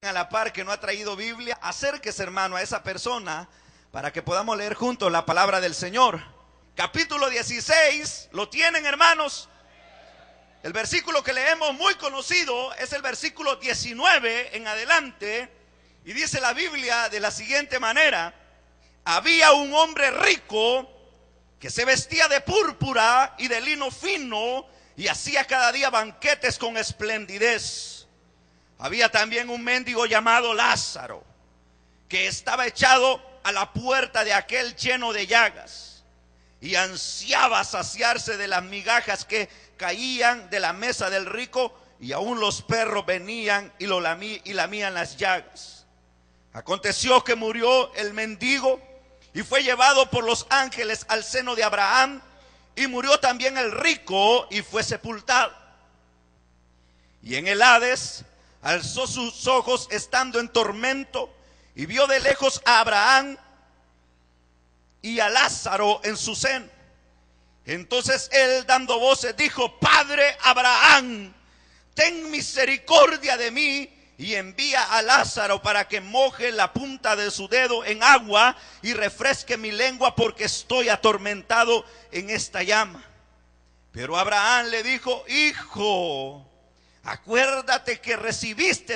A la par que no ha traído Biblia, acérquese, hermano, a esa persona para que podamos leer juntos la palabra del Señor. Capítulo 16, ¿lo tienen, hermanos? El versículo que leemos, muy conocido, es el versículo 19 en adelante, y dice la Biblia de la siguiente manera: había un hombre rico que se vestía de púrpura y de lino fino y hacía cada día banquetes con esplendidez. Había también un mendigo llamado Lázaro, que estaba echado a la puerta de aquel lleno de llagas, y ansiaba saciarse de las migajas que caían de la mesa del rico, y aún los perros venían y lamían las llagas. Aconteció que murió el mendigo y fue llevado por los ángeles al seno de Abraham, y murió también el rico y fue sepultado. Y en el Hades alzó sus ojos estando en tormento y vio de lejos a Abraham y a Lázaro en su seno. Entonces él, dando voces, dijo: Padre Abraham, ten misericordia de mí y envía a Lázaro para que moje la punta de su dedo en agua y refresque mi lengua, porque estoy atormentado en esta llama. Pero Abraham le dijo: Hijo, acuérdate que recibiste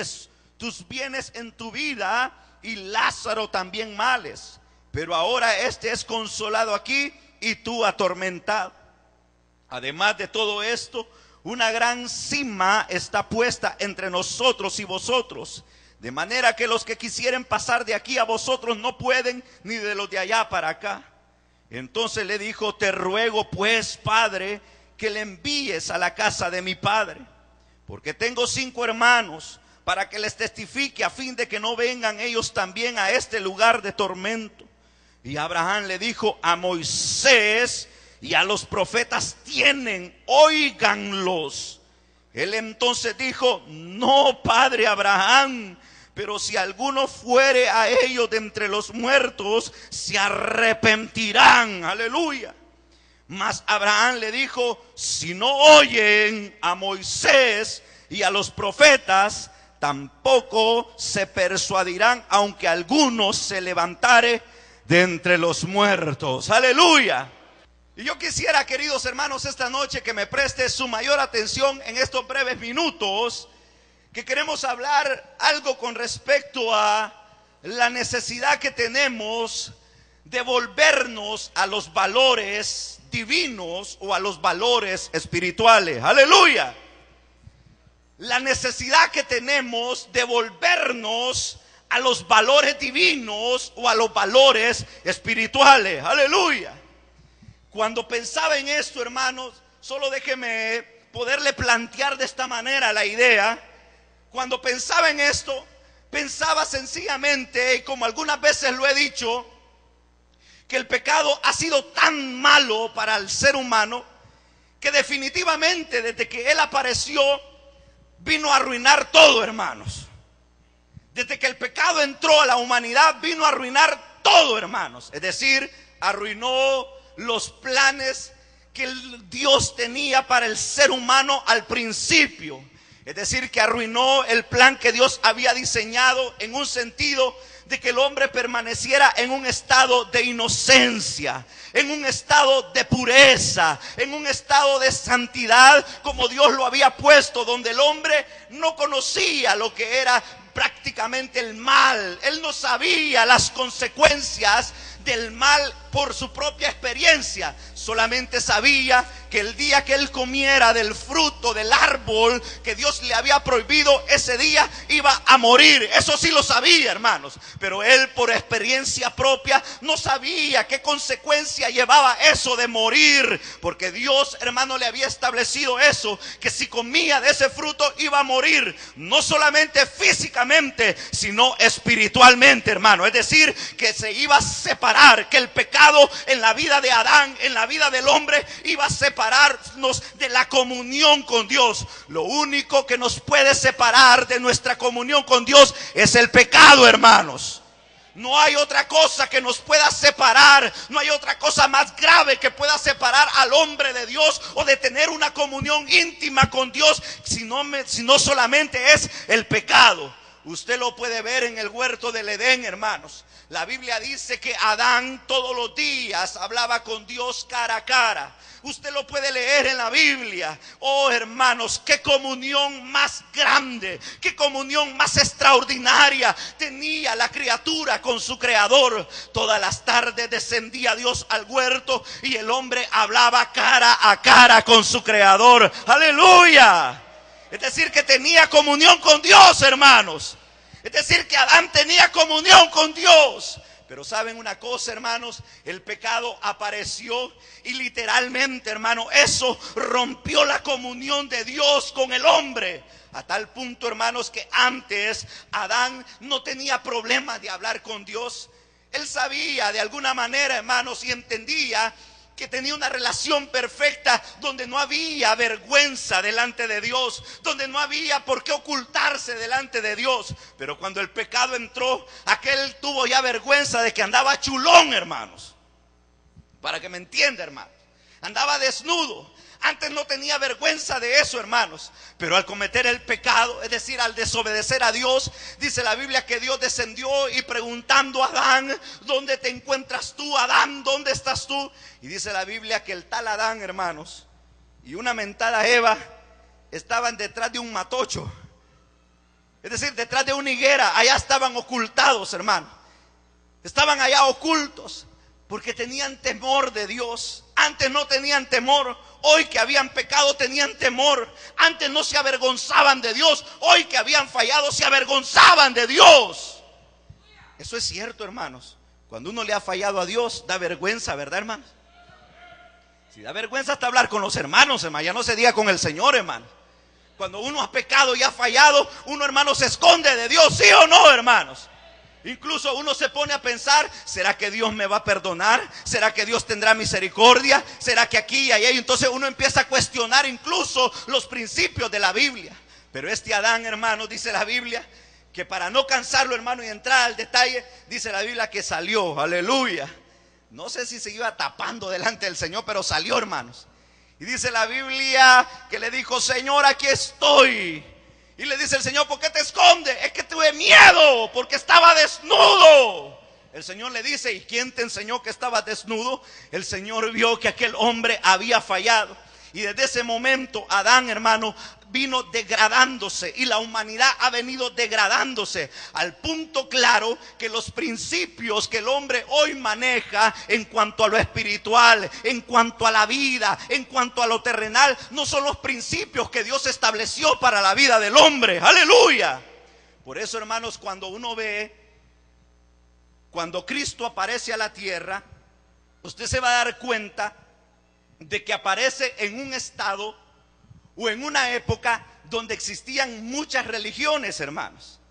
tus bienes en tu vida y Lázaro también males, pero ahora este es consolado aquí y tú atormentado. Además de todo esto, una gran sima está puesta entre nosotros y vosotros, de manera que los que quisieren pasar de aquí a vosotros no pueden, ni de los de allá para acá. Entonces le dijo: te ruego pues, Padre, que le envíes a la casa de mi padre, porque tengo 5 hermanos, para que les testifique, a fin de que no vengan ellos también a este lugar de tormento. Y Abraham le dijo: a Moisés y a los profetas tienen, óiganlos. Él entonces dijo: no, padre Abraham, pero si alguno fuere a ellos de entre los muertos, se arrepentirán. Aleluya. Mas Abraham le dijo: si no oyen a Moisés y a los profetas, tampoco se persuadirán, aunque alguno se levantare de entre los muertos. Aleluya. Y yo quisiera, queridos hermanos, esta noche que me preste su mayor atención en estos breves minutos, que queremos hablar algo con respecto a la necesidad que tenemos de volvernos a los valores divinos o a los valores espirituales. Aleluya. La necesidad que tenemos de volvernos a los valores divinos o a los valores espirituales. Aleluya. Cuando pensaba en esto, hermanos, solo déjeme poderle plantear de esta manera la idea. Cuando pensaba en esto, pensaba sencillamente, y como algunas veces lo he dicho, que el pecado ha sido tan malo para el ser humano que definitivamente desde que él apareció vino a arruinar todo, hermanos. Desde que el pecado entró a la humanidad vino a arruinar todo, hermanos. Es decir, arruinó los planes que Dios tenía para el ser humano al principio. Es decir, que arruinó el plan que Dios había diseñado, en un sentido de que el hombre permaneciera en un estado de inocencia, en un estado de pureza, en un estado de santidad como Dios lo había puesto, donde el hombre no conocía lo que era prácticamente el mal. Él no sabía las consecuencias del mal por su propia experiencia. Solamente sabía que el día que él comiera del fruto del árbol que Dios le había prohibido, ese día iba a morir. Eso sí lo sabía, hermanos. Pero él, por experiencia propia, no sabía qué consecuencia llevaba eso de morir, porque Dios, hermano, le había establecido eso, que si comía de ese fruto iba a morir, no solamente físicamente, sino espiritualmente, hermano. Es decir, que se iba a separar, que el pecado en la vida de Adán, en la vida del hombre, iba a separarnos de la comunión con Dios. Lo único que nos puede separar de nuestra comunión con Dios es el pecado, hermanos. No hay otra cosa que nos pueda separar, no hay otra cosa más grave que pueda separar al hombre de Dios o de tener una comunión íntima con Dios, sino solamente es el pecado. Usted lo puede ver en el huerto del Edén, hermanos. La Biblia dice que Adán todos los días hablaba con Dios cara a cara. Usted lo puede leer en la Biblia. Oh, hermanos, qué comunión más grande, qué comunión más extraordinaria tenía la criatura con su creador. Todas las tardes descendía Dios al huerto y el hombre hablaba cara a cara con su creador. ¡Aleluya! Es decir, que tenía comunión con Dios, hermanos. Es decir, que Adán tenía comunión con Dios. Pero saben una cosa, hermanos, el pecado apareció y literalmente, hermano, eso rompió la comunión de Dios con el hombre. A tal punto, hermanos, que antes Adán no tenía problema de hablar con Dios. Él sabía de alguna manera, hermanos, y entendía que tenía una relación perfecta donde no había vergüenza delante de Dios, donde no había por qué ocultarse delante de Dios. Pero cuando el pecado entró, aquel tuvo ya vergüenza de que andaba chulón, hermanos. Para que me entienda, hermanos, andaba desnudo. Antes no tenía vergüenza de eso, hermanos. Pero al cometer el pecado, es decir, al desobedecer a Dios, dice la Biblia que Dios descendió y preguntando a Adán: ¿dónde te encuentras tú, Adán? ¿Dónde estás tú? Y dice la Biblia que el tal Adán, hermanos, y una mentada Eva estaban detrás de un matocho. Es decir, detrás de una higuera. Allá estaban ocultados, hermano. Estaban allá ocultos porque tenían temor de Dios. Antes no tenían temor. Hoy que habían pecado tenían temor. Antes no se avergonzaban de Dios. Hoy que habían fallado se avergonzaban de Dios. Eso es cierto, hermanos. Cuando uno le ha fallado a Dios, da vergüenza, ¿verdad, hermanos? Si da vergüenza hasta hablar con los hermanos, hermano. Ya no se diga con el Señor, hermano. Cuando uno ha pecado y ha fallado, uno, hermano, se esconde de Dios, ¿sí o no, hermanos? Incluso uno se pone a pensar: ¿será que Dios me va a perdonar? ¿Será que Dios tendrá misericordia? ¿Será que aquí y allá? Y entonces uno empieza a cuestionar incluso los principios de la Biblia. Pero este Adán, hermano, dice la Biblia que para no cansarlo, hermano, y entrar al detalle, dice la Biblia que salió, aleluya. No sé si se iba tapando delante del Señor, pero salió, hermanos. Y dice la Biblia que le dijo: Señor, aquí estoy. Y le dice el Señor: ¿por qué te escondes? Es que tuve miedo porque estaba desnudo. El Señor le dice: ¿y quién te enseñó que estaba desnudo? El Señor vio que aquel hombre había fallado. Y desde ese momento Adán, hermano, vino degradándose, y la humanidad ha venido degradándose al punto claro que los principios que el hombre hoy maneja en cuanto a lo espiritual, en cuanto a la vida, en cuanto a lo terrenal, no son los principios que Dios estableció para la vida del hombre. ¡Aleluya! Por eso, hermanos, cuando uno ve, cuando Cristo aparece a la tierra, usted se va a dar cuenta de que aparece en un estado o en una época donde existían muchas religiones, hermanos.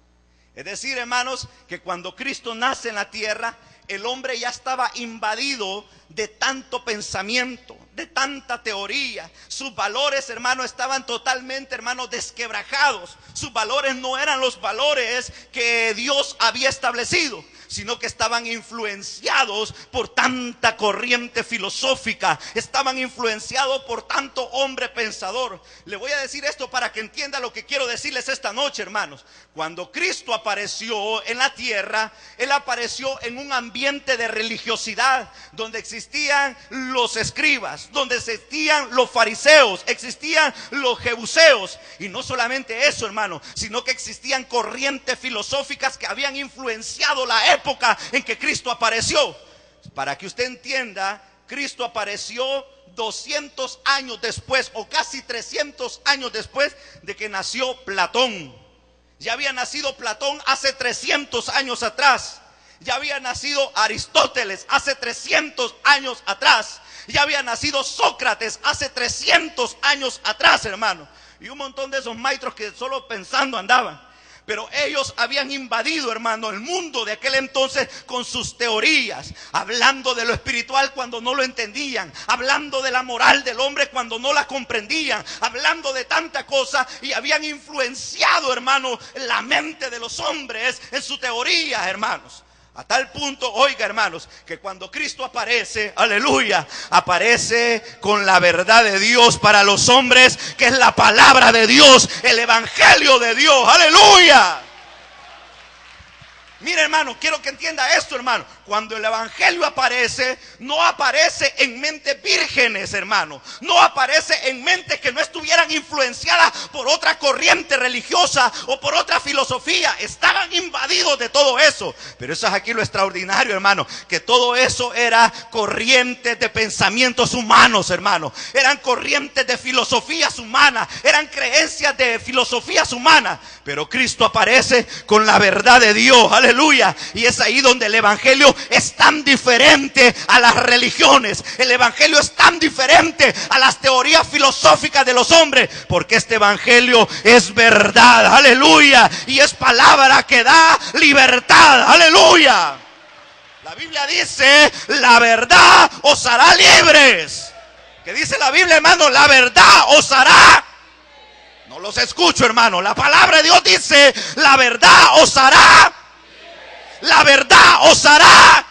Es decir, hermanos, que cuando Cristo nace en la tierra, el hombre ya estaba invadido de tanto pensamiento, de tanta teoría. Sus valores, hermanos, estaban totalmente, hermanos, desquebrajados. Sus valores no eran los valores que Dios había establecido, sino que estaban influenciados por tanta corriente filosófica, estaban influenciados por tanto hombre pensador. Le voy a decir esto para que entienda lo que quiero decirles esta noche, hermanos. Cuando Cristo apareció en la tierra, Él apareció en un ambiente de religiosidad, donde existían los escribas, donde existían los fariseos, existían los jebuseos. Y no solamente eso, hermano, sino que existían corrientes filosóficas que habían influenciado la época en que Cristo apareció. Para que usted entienda, Cristo apareció 200 años después, o casi 300 años después de que nació Platón. Ya había nacido Platón hace 300 años atrás. Ya había nacido Aristóteles hace 300 años atrás. Ya había nacido Sócrates hace 300 años atrás, hermano. Y un montón de esos maestros que solo pensando andaban. Pero ellos habían invadido, hermano, el mundo de aquel entonces con sus teorías, hablando de lo espiritual cuando no lo entendían, hablando de la moral del hombre cuando no la comprendían, hablando de tanta cosa, y habían influenciado, hermano, la mente de los hombres en su teoría, hermanos. A tal punto, oiga, hermanos, que cuando Cristo aparece, aleluya, aparece con la verdad de Dios para los hombres, que es la palabra de Dios, el evangelio de Dios, aleluya. Mire, hermano, quiero que entienda esto, hermano. Cuando el evangelio aparece, no aparece en mentes vírgenes, hermano. No aparece en mentes que no estuvieran influenciadas por otra corriente religiosa o por otra filosofía. Estaban invadidos de todo eso. Pero eso es aquí lo extraordinario, hermano, que todo eso era corrientes de pensamientos humanos, hermano. Eran corrientes de filosofías humanas, eran creencias de filosofías humanas. Pero Cristo aparece con la verdad de Dios, aleluya. Y es ahí donde el evangelio es tan diferente a las religiones. El evangelio es tan diferente a las teorías filosóficas de los hombres, porque este evangelio es verdad, aleluya. Y es palabra que da libertad, aleluya. La Biblia dice, la verdad os hará libres. ¿Qué dice la Biblia, hermano? La verdad os hará. No los escucho, hermano. La palabra de Dios dice, la verdad os hará. La verdad os hará.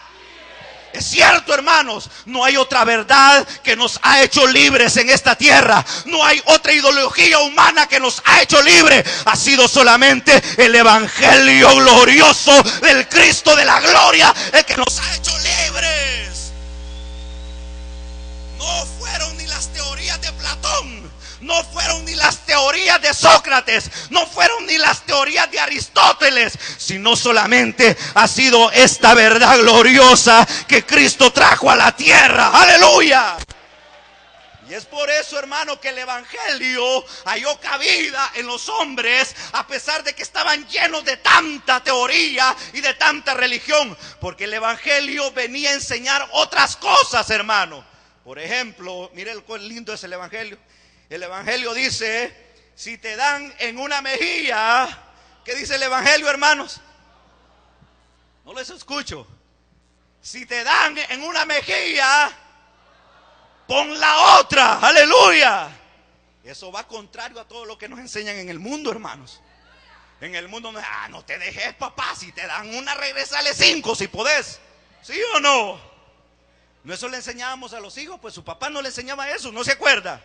Es cierto, hermanos, no hay otra verdad que nos ha hecho libres en esta tierra. No hay otra ideología humana que nos ha hecho libres. Ha sido solamente el evangelio glorioso del Cristo de la gloria el que nos ha hecho libres. No fueron ni las teorías de Platón, no fueron ni las teorías de Sócrates, no fueron ni las teorías de Aristóteles, sino solamente ha sido esta verdad gloriosa que Cristo trajo a la tierra. ¡Aleluya! Y es por eso, hermano, que el evangelio halló cabida en los hombres, a pesar de que estaban llenos de tanta teoría y de tanta religión, porque el evangelio venía a enseñar otras cosas, hermano. Por ejemplo, mire cuán lindo es el evangelio. El evangelio dice, si te dan en una mejilla, ¿qué dice el evangelio, hermanos? No les escucho. Si te dan en una mejilla, pon la otra, aleluya. Eso va contrario a todo lo que nos enseñan en el mundo, hermanos. En el mundo, no te dejes, papá. Si te dan una, regresale 5 si podés. ¿Sí o no? No, eso le enseñábamos a los hijos, pues su papá no le enseñaba eso, ¿no se acuerda?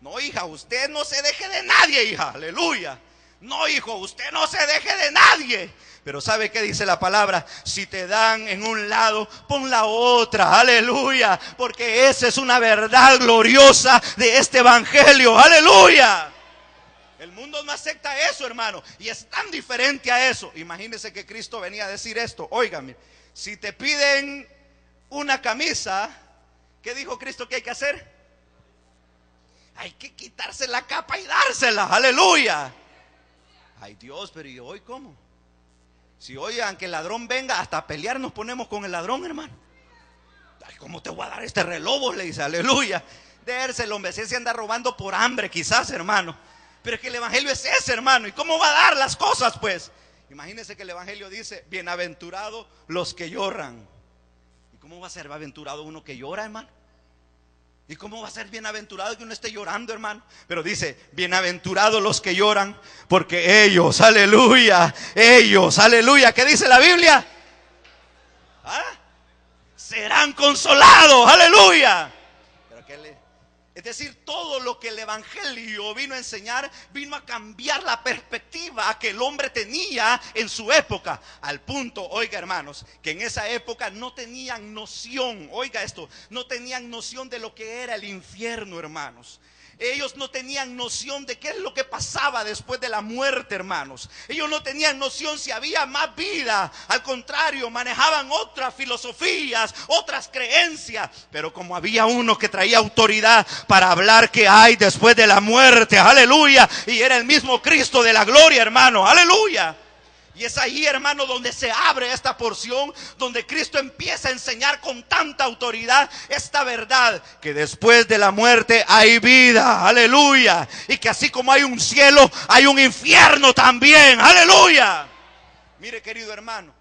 No, hija, usted no se deje de nadie, hija, aleluya. No, hijo, usted no se deje de nadie. Pero ¿sabe qué dice la palabra? Si te dan en un lado, pon la otra, aleluya. Porque esa es una verdad gloriosa de este evangelio, aleluya. El mundo no acepta eso, hermano, y es tan diferente a eso. Imagínense que Cristo venía a decir esto. Óigame, si te piden una camisa, ¿qué dijo Cristo que hay que hacer? Hay que quitarse la capa y dársela, aleluya. Ay Dios, pero ¿y hoy cómo? Si hoy, aunque el ladrón venga, hasta a pelear nos ponemos con el ladrón, hermano. Ay, ¿cómo te voy a dar este reloj? Le dice, aleluya. Dérselo, hombre, si se anda robando por hambre quizás, hermano. Pero es que el evangelio es ese, hermano. ¿Y cómo va a dar las cosas, pues? Imagínense que el evangelio dice, bienaventurados los que lloran. ¿Y cómo va a ser aventurado uno que llora, hermano? ¿Y cómo va a ser bienaventurado que uno esté llorando, hermano? Pero dice, bienaventurados los que lloran, porque ellos, aleluya, ¿qué dice la Biblia? ¿Ah? Serán consolados, aleluya. Pero es decir, todo lo que el evangelio vino a enseñar, vino a cambiar la perspectiva que el hombre tenía en su época. Al punto, oiga, hermanos, que en esa época no tenían noción, oiga esto, no tenían noción de lo que era el infierno, hermanos. Ellos no tenían noción de qué es lo que pasaba después de la muerte, hermanos. Ellos no tenían noción si había más vida. Al contrario, manejaban otras filosofías, otras creencias. Pero como había uno que traía autoridad para hablar qué hay después de la muerte, aleluya. Y era el mismo Cristo de la gloria, hermano, aleluya. Y es ahí, hermano, donde se abre esta porción, donde Cristo empieza a enseñar con tanta autoridad esta verdad, que después de la muerte hay vida, aleluya. Y que así como hay un cielo, hay un infierno también, aleluya. Mire, querido hermano,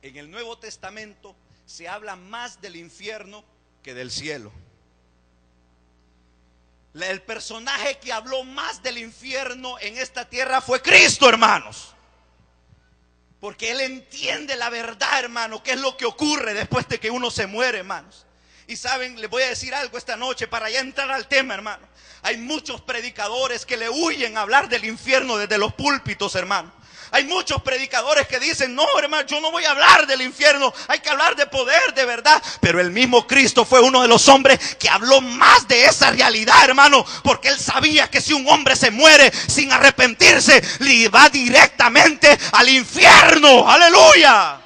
en el Nuevo Testamento se habla más del infierno que del cielo. El personaje que habló más del infierno en esta tierra fue Cristo, hermanos. Porque Él entiende la verdad, hermano, qué es lo que ocurre después de que uno se muere, hermanos. Y saben, les voy a decir algo esta noche para ya entrar al tema, hermano. Hay muchos predicadores que le huyen a hablar del infierno desde los púlpitos, hermano. Hay muchos predicadores que dicen, no, hermano, yo no voy a hablar del infierno, hay que hablar de poder, de verdad. Pero el mismo Cristo fue uno de los hombres que habló más de esa realidad, hermano, porque él sabía que si un hombre se muere sin arrepentirse, le va directamente al infierno. Aleluya.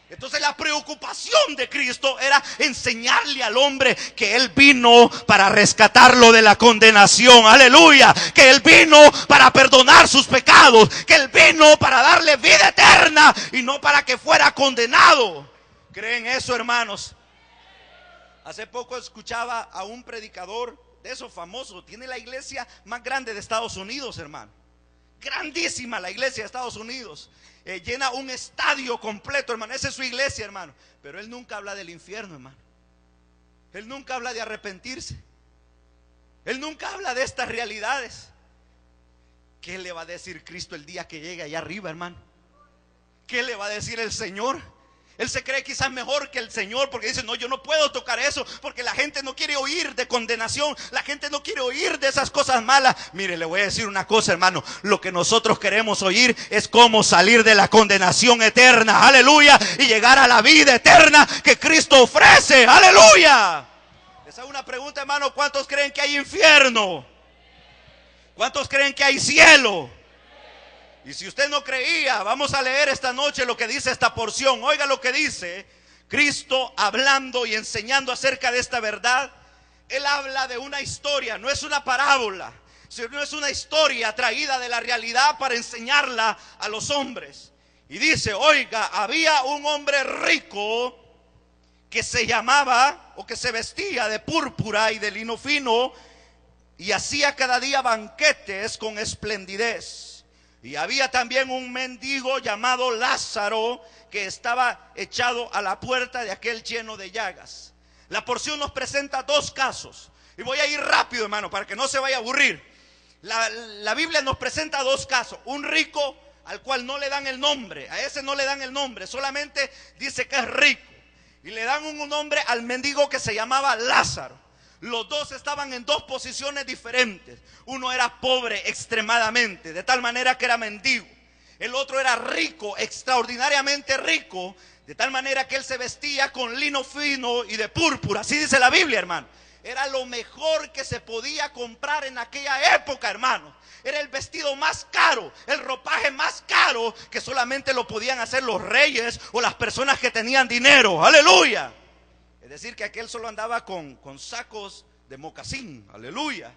Entonces la preocupación de Cristo era enseñarle al hombre que Él vino para rescatarlo de la condenación. Aleluya. Que Él vino para perdonar sus pecados. Que Él vino para darle vida eterna y no para que fuera condenado. ¿Creen eso, hermanos? Hace poco escuchaba a un predicador de esos famosos. Tiene la iglesia más grande de Estados Unidos, hermano. Grandísima la iglesia de Estados Unidos. Llena un estadio completo, hermano. Esa es su iglesia, hermano. Pero él nunca habla del infierno, hermano. Él nunca habla de arrepentirse. Él nunca habla de estas realidades. ¿Qué le va a decir Cristo el día que llegue allá arriba, hermano? ¿Qué le va a decir el Señor? Él se cree quizás mejor que el Señor porque dice, no, yo no puedo tocar eso porque la gente no quiere oír de condenación, la gente no quiere oír de esas cosas malas. Mire, le voy a decir una cosa, hermano, lo que nosotros queremos oír es cómo salir de la condenación eterna, aleluya, y llegar a la vida eterna que Cristo ofrece, aleluya. Les hago una pregunta, hermano, ¿cuántos creen que hay infierno? ¿Cuántos creen que hay cielo? Y si usted no creía, vamos a leer esta noche lo que dice esta porción. Oiga lo que dice Cristo hablando y enseñando acerca de esta verdad. Él habla de una historia, no es una parábola, sino es una historia traída de la realidad para enseñarla a los hombres. Y dice, oiga, había un hombre rico que se llamaba o que se vestía de púrpura y de lino fino y hacía cada día banquetes con esplendidez. Y había también un mendigo llamado Lázaro que estaba echado a la puerta de aquel lleno de llagas. La porción nos presenta dos casos. Y voy a ir rápido, hermano, para que no se vaya a aburrir. La Biblia nos presenta dos casos. Un rico al cual no le dan el nombre. A ese no le dan el nombre. Solamente dice que es rico. Y le dan un nombre al mendigo que se llamaba Lázaro. Los dos estaban en dos posiciones diferentes. Uno era pobre extremadamente, de tal manera que era mendigo. El otro era rico, extraordinariamente rico, de tal manera que él se vestía con lino fino y de púrpura. Así dice la Biblia, hermano. Era lo mejor que se podía comprar en aquella época, hermano. Era el vestido más caro, el ropaje más caro que solamente lo podían hacer los reyes o las personas que tenían dinero. ¡Aleluya! Es decir, que aquel solo andaba con sacos de mocasín, aleluya,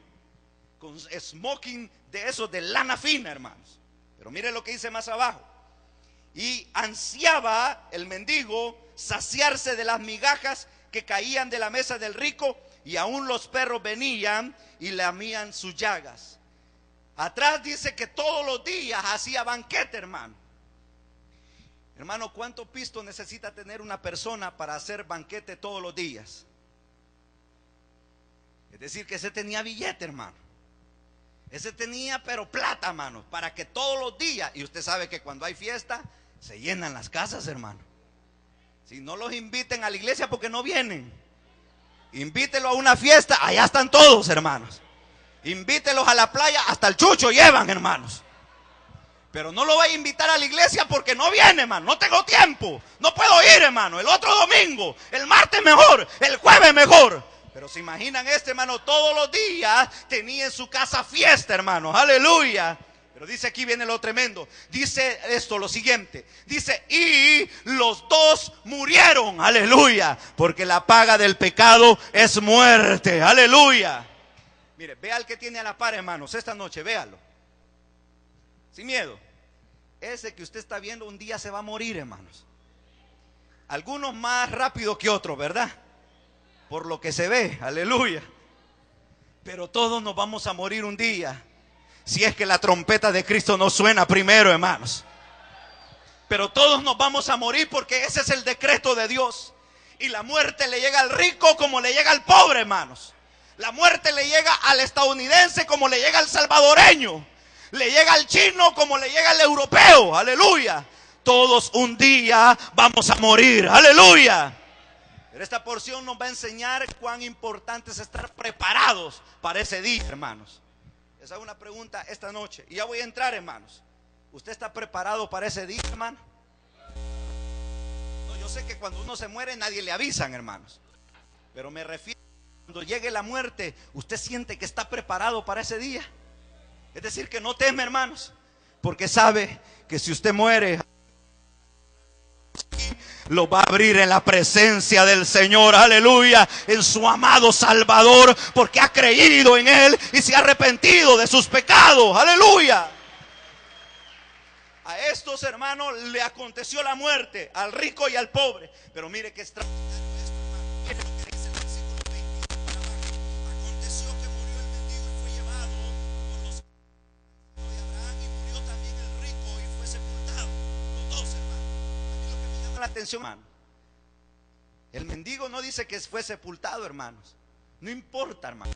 con smoking de esos de lana fina, hermanos. Pero mire lo que dice más abajo. Y ansiaba el mendigo saciarse de las migajas que caían de la mesa del rico, y aún los perros venían y lamían sus llagas. Atrás dice que todos los días hacía banquete, hermano. Hermano, ¿cuánto pisto necesita tener una persona para hacer banquete todos los días? Es decir, que ese tenía billete, hermano. Ese tenía, pero plata, hermano, para que todos los días, y usted sabe que cuando hay fiesta, se llenan las casas, hermano. Si no los inviten a la iglesia porque no vienen, invítelos a una fiesta, allá están todos, hermanos. Invítelos a la playa, hasta el chucho llevan, hermanos. Pero no lo voy a invitar a la iglesia porque no viene, hermano. No tengo tiempo. No puedo ir, hermano. El otro domingo, el martes mejor, el jueves mejor. Pero se imaginan hermano, todos los días tenía en su casa fiesta, hermano. Aleluya. Pero dice aquí viene lo tremendo. Dice esto, lo siguiente. Dice, y los dos murieron. Aleluya. Porque la paga del pecado es muerte. Aleluya. Mire, vea al que tiene a la par, hermanos, esta noche, véalo. Sin miedo. Ese que usted está viendo un día se va a morir, hermanos. Algunos más rápido que otros, ¿verdad? Por lo que se ve, aleluya. Pero todos nos vamos a morir un día, si es que la trompeta de Cristo no suena primero, hermanos. Pero todos nos vamos a morir porque ese es el decreto de Dios. Y la muerte le llega al rico como le llega al pobre, hermanos. La muerte le llega al estadounidense como le llega al salvadoreño. Le llega al chino como le llega al europeo, aleluya. Todos un día vamos a morir, aleluya. Pero esta porción nos va a enseñar cuán importante es estar preparados para ese día, hermanos. Esa es una pregunta esta noche. Y ya voy a entrar, hermanos. ¿Usted está preparado para ese día, hermano? No, yo sé que cuando uno se muere nadie le avisan, hermanos, pero me refiero a cuando llegue la muerte. ¿Usted siente que está preparado para ese día? Es decir, que no teme, hermanos, porque sabe que si usted muere, lo va a abrir en la presencia del Señor, aleluya, en su amado Salvador, porque ha creído en Él y se ha arrepentido de sus pecados, aleluya. A estos hermanos le aconteció la muerte, al rico y al pobre. Pero mire qué extraordinario esto, hermano. Mire lo que dice el versículo 20. Aconteció que murió el mendigo y fue llevado por los de Abraham, y murió también el rico y fue sepultado. Los dos, hermanos. Aquí lo que me llama la atención, hermano, el mendigo no dice que fue sepultado, hermanos. No importa, hermano.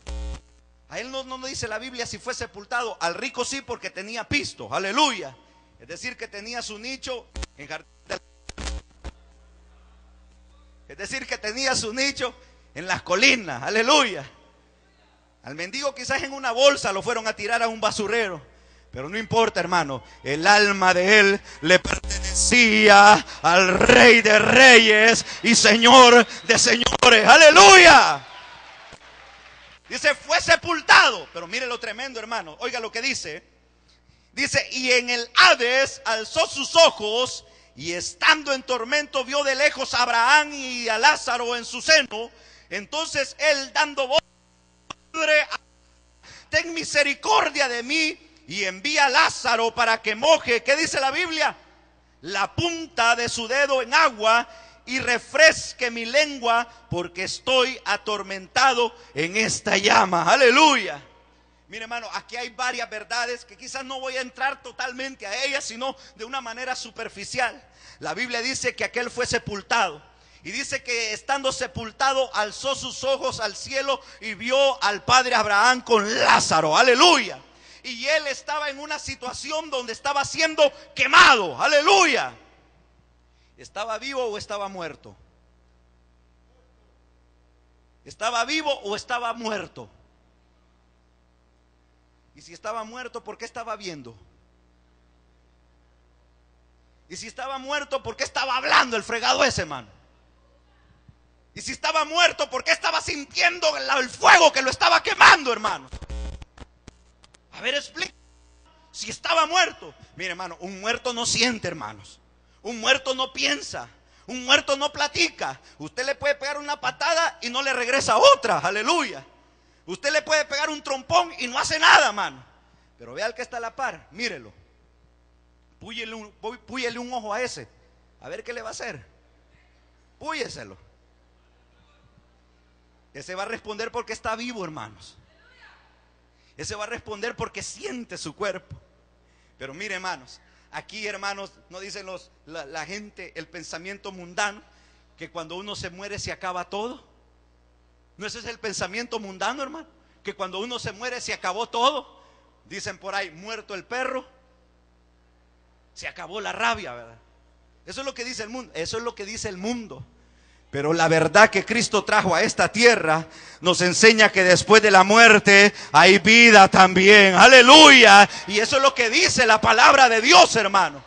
A él no dice la Biblia si fue sepultado. Al rico sí, porque tenía pisto, aleluya. Es decir, que tenía su nicho en jardín de... Es decir, que tenía su nicho en las colinas, aleluya. Al mendigo quizás en una bolsa lo fueron a tirar a un basurero, pero no importa, hermano. El alma de él le pertenecía al Rey de Reyes y Señor de Señores, aleluya. Dice, fue sepultado. Pero mire lo tremendo, hermano. Oiga lo que dice. Dice, y en el Hades alzó sus ojos, y estando en tormento vio de lejos a Abraham y a Lázaro en su seno. Entonces él, dando voz, Padre, ten misericordia de mí y envía a Lázaro para que moje, ¿qué dice la Biblia? La punta de su dedo en agua y refresque mi lengua, porque estoy atormentado en esta llama. Aleluya. Mire, hermano, aquí hay varias verdades que quizás no voy a entrar totalmente a ellas, sino de una manera superficial. La Biblia dice que aquel fue sepultado, y dice que estando sepultado alzó sus ojos al cielo y vio al padre Abraham con Lázaro, aleluya. Y él estaba en una situación donde estaba siendo quemado, aleluya. ¿Estaba vivo o estaba muerto? ¿Estaba vivo o estaba muerto? Y si estaba muerto, ¿por qué estaba viendo? Y si estaba muerto, ¿por qué estaba hablando el fregado ese, hermano? Y si estaba muerto, ¿por qué estaba sintiendo el fuego que lo estaba quemando, hermano? A ver, explica. Si estaba muerto. Mire, hermano, un muerto no siente, hermanos. Un muerto no piensa. Un muerto no platica. Usted le puede pegar una patada y no le regresa otra, aleluya. Usted le puede pegar un trompón y no hace nada, mano. Pero vea al que está a la par, mírelo. Púyele un ojo a ese. A ver qué le va a hacer. Púyeselo. Ese va a responder porque está vivo, hermanos. Ese va a responder porque siente su cuerpo. Pero mire, hermanos, aquí, hermanos, no dicen la gente, el pensamiento mundano, que cuando uno se muere se acaba todo. ¿No ese es el pensamiento mundano, hermano? Que cuando uno se muere se acabó todo. Dicen por ahí, muerto el perro, se acabó la rabia, ¿verdad? Eso es lo que dice el mundo. Eso es lo que dice el mundo. Pero la verdad que Cristo trajo a esta tierra nos enseña que después de la muerte hay vida también. Aleluya. Y eso es lo que dice la palabra de Dios, hermano.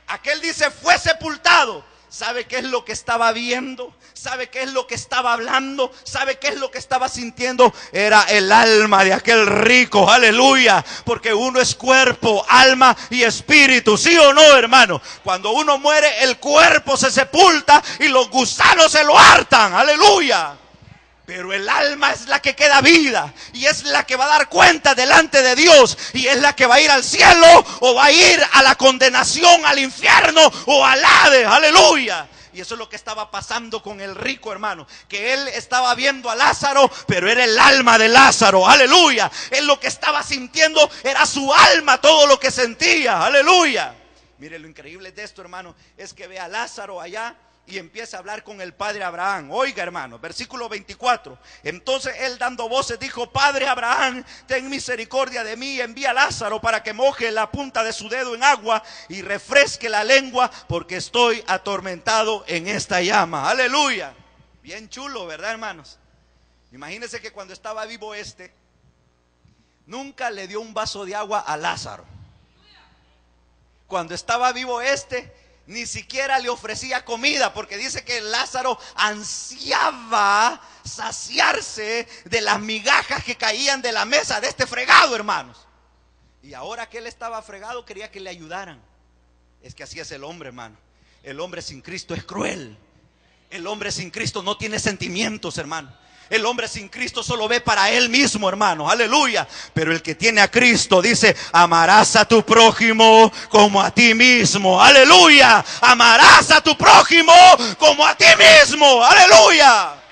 Aquel dice, fue sepultado. ¿Sabe qué es lo que estaba viendo? ¿Sabe qué es lo que estaba hablando? ¿Sabe qué es lo que estaba sintiendo? Era el alma de aquel rico, aleluya. Porque uno es cuerpo, alma y espíritu, ¿sí o no, hermano? Cuando uno muere, el cuerpo se sepulta y los gusanos se lo hartan, aleluya. Pero el alma es la que queda vida, y es la que va a dar cuenta delante de Dios, y es la que va a ir al cielo o va a ir a la condenación, al infierno o al Hades, aleluya. Y eso es lo que estaba pasando con el rico, hermano, que él estaba viendo a Lázaro, pero era el alma de Lázaro, aleluya. Él lo que estaba sintiendo era su alma, todo lo que sentía, aleluya. Mire, lo increíble de esto, hermano, es que ve a Lázaro allá y empieza a hablar con el padre Abraham. Oiga, hermano, versículo 24. Entonces él, dando voces, dijo, Padre Abraham, ten misericordia de mí, envía a Lázaro para que moje la punta de su dedo en agua y refresque la lengua, porque estoy atormentado en esta llama. Aleluya. Bien chulo, ¿verdad, hermanos? Imagínense que cuando estaba vivo nunca le dio un vaso de agua a Lázaro. Cuando estaba vivo ni siquiera le ofrecía comida, porque dice que Lázaro ansiaba saciarse de las migajas que caían de la mesa de este fregado, hermanos. Y ahora que él estaba fregado, quería que le ayudaran. Es que así es el hombre, hermano. El hombre sin Cristo es cruel. El hombre sin Cristo no tiene sentimientos, hermano. El hombre sin Cristo solo ve para él mismo, hermano. Aleluya. Pero el que tiene a Cristo dice: amarás a tu prójimo como a ti mismo. Aleluya. Amarás a tu prójimo como a ti mismo. Aleluya.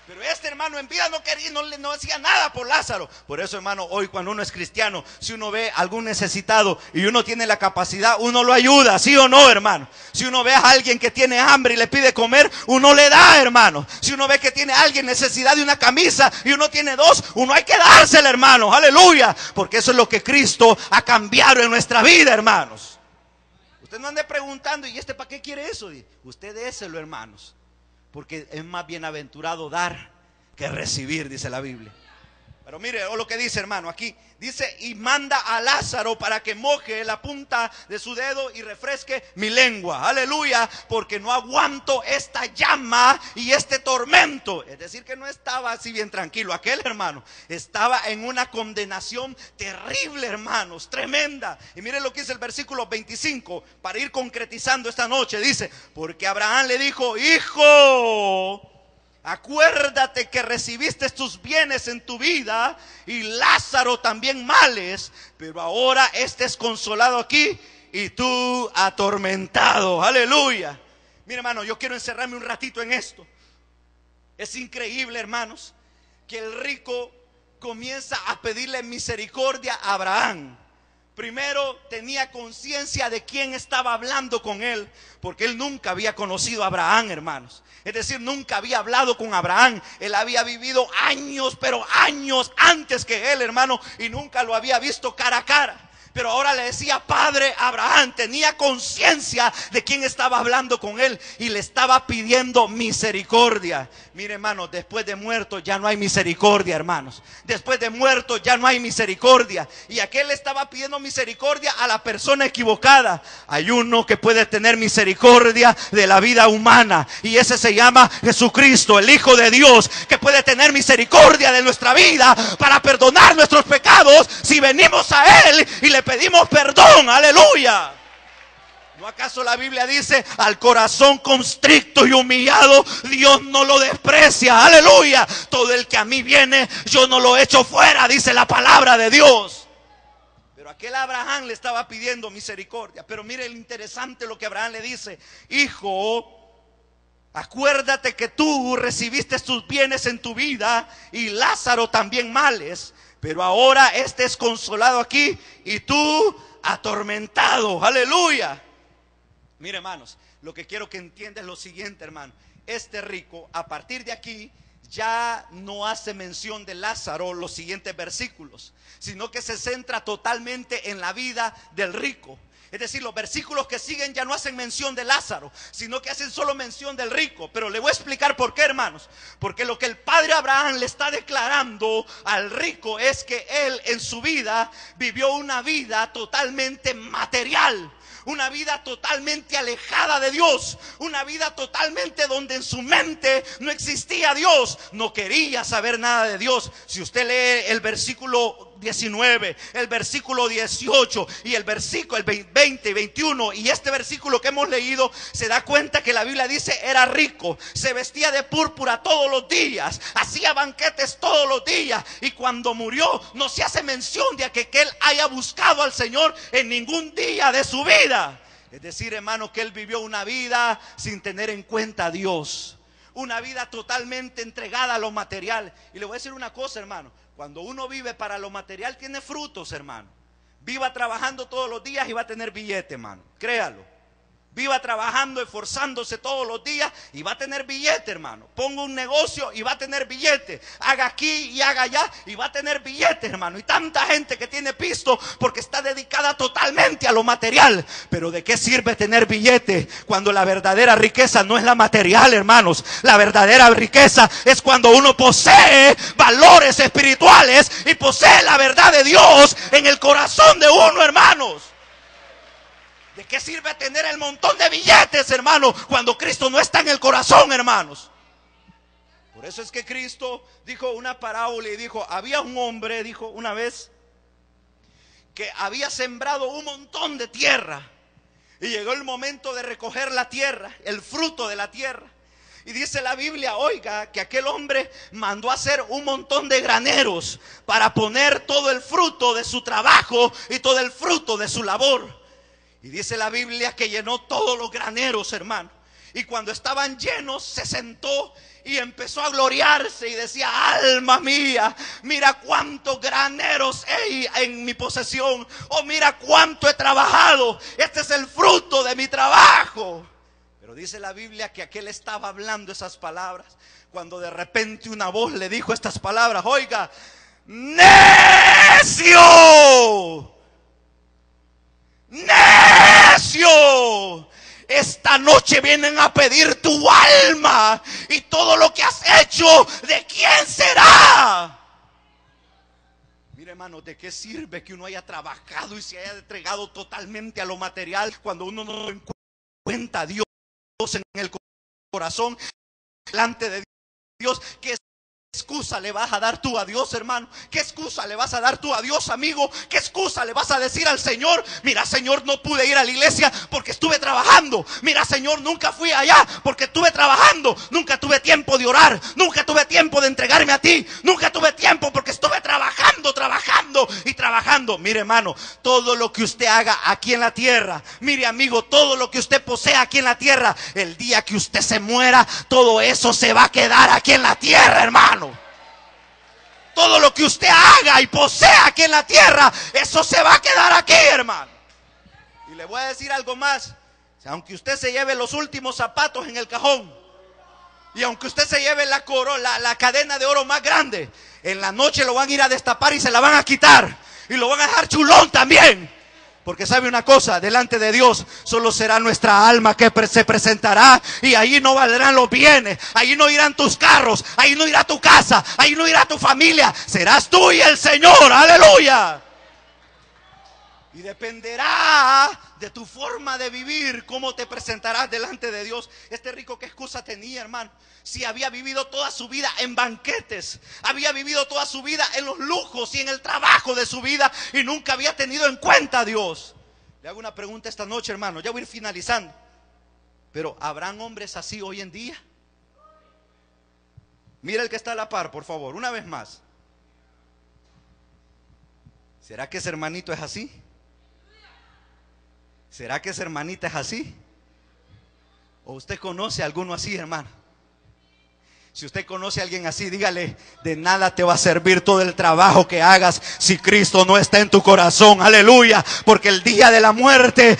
Pero este hermano en vida no quería, no hacía nada por Lázaro. Por eso, hermano, hoy cuando uno es cristiano, si uno ve a algún necesitado y uno tiene la capacidad, uno lo ayuda, ¿sí o no, hermano? Si uno ve a alguien que tiene hambre y le pide comer, uno le da, hermano. Si uno ve que tiene a alguien necesidad de una camisa y uno tiene dos, uno hay que dársela, hermano. Aleluya. Porque eso es lo que Cristo ha cambiado en nuestra vida, hermanos. Usted no ande preguntando: ¿y para qué quiere eso? Usted déselo, hermanos. Porque es más bienaventurado dar que recibir, dice la Biblia. Pero mire lo que dice, hermano, aquí dice: y manda a Lázaro para que moje la punta de su dedo y refresque mi lengua. Aleluya, porque no aguanto esta llama y este tormento. Es decir, que no estaba así bien tranquilo aquel hermano. Estaba en una condenación terrible, hermanos, tremenda. Y mire lo que dice el versículo 25, para ir concretizando esta noche. Dice: porque Abraham le dijo: hijo, acuérdate que recibiste tus bienes en tu vida y Lázaro también males, pero ahora este es consolado aquí y tú atormentado. Aleluya. Mira, hermano, yo quiero encerrarme un ratito en esto. Es increíble, hermanos, que el rico comienza a pedirle misericordia a Abraham. Primero tenía conciencia de quién estaba hablando con él, porque él nunca había conocido a Abraham, hermanos. Es decir, nunca había hablado con Abraham. Él había vivido años, pero años antes que él, hermano, y nunca lo había visto cara a cara. Pero ahora le decía padre a Abraham. Tenía conciencia de quién estaba hablando con él y le estaba pidiendo misericordia. Mire, hermanos, después de muerto ya no hay misericordia, hermanos. Después de muerto ya no hay misericordia. Y aquel le estaba pidiendo misericordia a la persona equivocada. Hay uno que puede tener misericordia de la vida humana, y ese se llama Jesucristo, el Hijo de Dios, que puede tener misericordia de nuestra vida para perdonar nuestros pecados si venimos a él y le pedimos perdón. Aleluya. ¿No acaso la Biblia dice: al corazón constricto y humillado Dios no lo desprecia? Aleluya. Todo el que a mí viene, yo no lo echo fuera, dice la palabra de Dios. Pero aquel Abraham le estaba pidiendo misericordia. Pero mire lo interesante lo que Abraham le dice: hijo, acuérdate que tú recibiste tus bienes en tu vida y Lázaro también males, pero ahora este es consolado aquí y tú atormentado. Aleluya. Mire, hermanos, lo que quiero que entiendas es lo siguiente, hermano. Este rico, a partir de aquí, ya no hace mención de Lázaro los siguientes versículos, sino que se centra totalmente en la vida del rico. Es decir, los versículos que siguen ya no hacen mención de Lázaro, sino que hacen solo mención del rico. Pero le voy a explicar por qué, hermanos. Porque lo que el padre Abraham le está declarando al rico es que él en su vida vivió una vida totalmente material, una vida totalmente alejada de Dios, una vida totalmente donde en su mente no existía Dios, no quería saber nada de Dios. Si usted lee el versículo 19, el versículo 18 y el versículo 20 y 21 y este versículo que hemos leído, se da cuenta que la Biblia dice: era rico, se vestía de púrpura todos los días, hacía banquetes todos los días, y cuando murió no se hace mención de que él haya buscado al Señor en ningún día de su vida. Es decir, hermano, que él vivió una vida sin tener en cuenta a Dios, una vida totalmente entregada a lo material. Y le voy a decir una cosa, hermano: cuando uno vive para lo material tiene frutos, hermano. Viva trabajando todos los días y va a tener billete, hermano, créalo. Viva trabajando, esforzándose todos los días y va a tener billete, hermano. Ponga un negocio y va a tener billete. Haga aquí y haga allá y va a tener billete, hermano. Y tanta gente que tiene pisto porque está dedicada totalmente a lo material. Pero ¿de qué sirve tener billete cuando la verdadera riqueza no es la material, hermanos? La verdadera riqueza es cuando uno posee valores espirituales y posee la verdad de Dios en el corazón de uno, hermanos. ¿De qué sirve tener el montón de billetes, hermano, cuando Cristo no está en el corazón, hermanos? Por eso es que Cristo dijo una parábola y dijo, había un hombre, dijo una vez, que había sembrado un montón de tierra. Y llegó el momento de recoger la tierra, el fruto de la tierra. Y dice la Biblia, oiga, que aquel hombre mandó a hacer un montón de graneros para poner todo el fruto de su trabajo y todo el fruto de su labor. Y dice la Biblia que llenó todos los graneros, hermano. Y cuando estaban llenos, se sentó y empezó a gloriarse y decía, alma mía, mira cuántos graneros hay en mi posesión. Oh, mira cuánto he trabajado. Este es el fruto de mi trabajo. Pero dice la Biblia que aquel estaba hablando esas palabras cuando de repente una voz le dijo estas palabras, oiga, necio, necio, esta noche vienen a pedir tu alma y todo lo que has hecho, ¿de quién será? Mire, hermano, ¿de qué sirve que uno haya trabajado y se haya entregado totalmente a lo material cuando uno no encuentra a Dios en el corazón, delante de Dios? ¿Qué excusa le vas a dar tú a Dios, hermano? ¿Qué excusa le vas a dar tú a Dios, amigo? ¿Qué excusa le vas a decir al Señor? Mira, Señor, no pude ir a la iglesia porque estuve trabajando. Mira, Señor, nunca fui allá porque estuve trabajando. Nunca tuve tiempo de orar. Nunca tuve tiempo de entregarme a ti. Nunca tuve tiempo porque estuve trabajando, trabajando y trabajando. Mire, hermano, todo lo que usted haga aquí en la tierra, mire, amigo, todo lo que usted posea aquí en la tierra, el día que usted se muera, todo eso se va a quedar aquí en la tierra, hermano. Todo lo que usted haga y posea aquí en la tierra, eso se va a quedar aquí, hermano. Y le voy a decir algo más. Aunque usted se lleve los últimos zapatos en el cajón, y aunque usted se lleve la cadena de oro más grande, en la noche lo van a ir a destapar y se la van a quitar. Y lo van a dejar chulón también. Porque sabe una cosa, delante de Dios solo será nuestra alma que se presentará, y ahí no valdrán los bienes, ahí no irán tus carros, ahí no irá tu casa, ahí no irá tu familia, serás tú y el Señor, aleluya. Y dependerá de tu forma de vivir, cómo te presentarás delante de Dios. Este rico, ¿qué excusa tenía, hermano? Si había vivido toda su vida en banquetes, había vivido toda su vida en los lujos y en el trabajo de su vida, y nunca había tenido en cuenta a Dios. Le hago una pregunta esta noche, hermano, ya voy a ir finalizando. Pero ¿habrán hombres así hoy en día? Mira el que está a la par, por favor, una vez más. ¿Será que ese hermanito es así? ¿Será que esa hermanita es así? ¿O usted conoce a alguno así, hermano? Si usted conoce a alguien así, dígale, de nada te va a servir todo el trabajo que hagas si Cristo no está en tu corazón, aleluya. Porque el día de la muerte,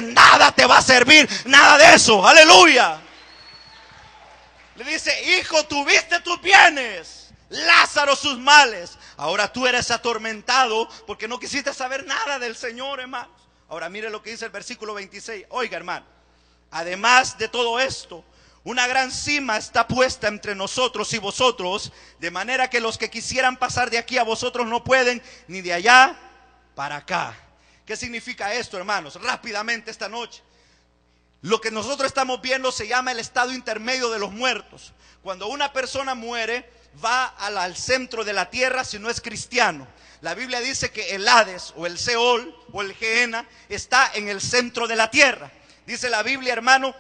nada te va a servir, nada de eso, aleluya. Le dice, hijo, tuviste tus bienes, Lázaro sus males, ahora tú eres atormentado porque no quisiste saber nada del Señor, hermano. Ahora mire lo que dice el versículo 26. Oiga, hermano, además de todo esto, una gran cima está puesta entre nosotros y vosotros, de manera que los que quisieran pasar de aquí a vosotros no pueden, ni de allá para acá. ¿Qué significa esto, hermanos? Rápidamente esta noche. Lo que nosotros estamos viendo se llama el estado intermedio de los muertos. Cuando una persona muere, va al centro de la tierra si no es cristiano. La Biblia dice que el Hades o el Seol o el Gehenna está en el centro de la tierra. Dice la Biblia, hermano,